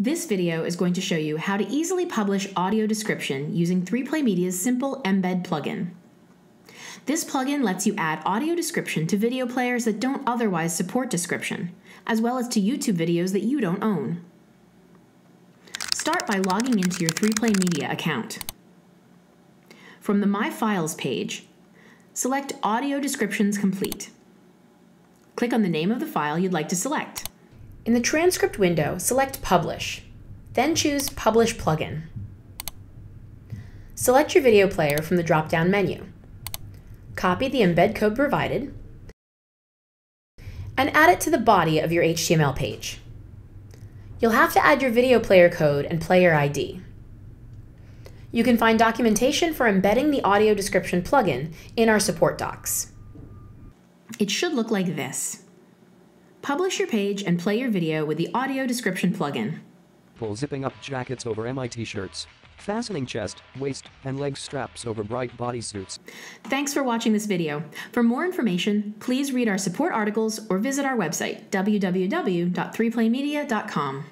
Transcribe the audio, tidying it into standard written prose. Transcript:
This video is going to show you how to easily publish audio description using 3Play Media's simple embed plugin. This plugin lets you add audio description to video players that don't otherwise support description, as well as to YouTube videos that you don't own. Start by logging into your 3Play Media account. From the My Files page, select Audio Descriptions Complete. Click on the name of the file you'd like to select. In the transcript window, select Publish, then choose Publish Plugin. Select your video player from the drop-down menu. Copy the embed code provided and add it to the body of your HTML page. You'll have to add your video player code and player ID. You can find documentation for embedding the audio description plugin in our support docs. It should look like this. Publish your page and play your video with the audio description plugin. Pull zipping up jackets over MI t-shirts. Fastening chest, waist, and leg straps over bright bodysuits. Thanks for watching this video. For more information, please read our support articles or visit our website, www.3playmedia.com.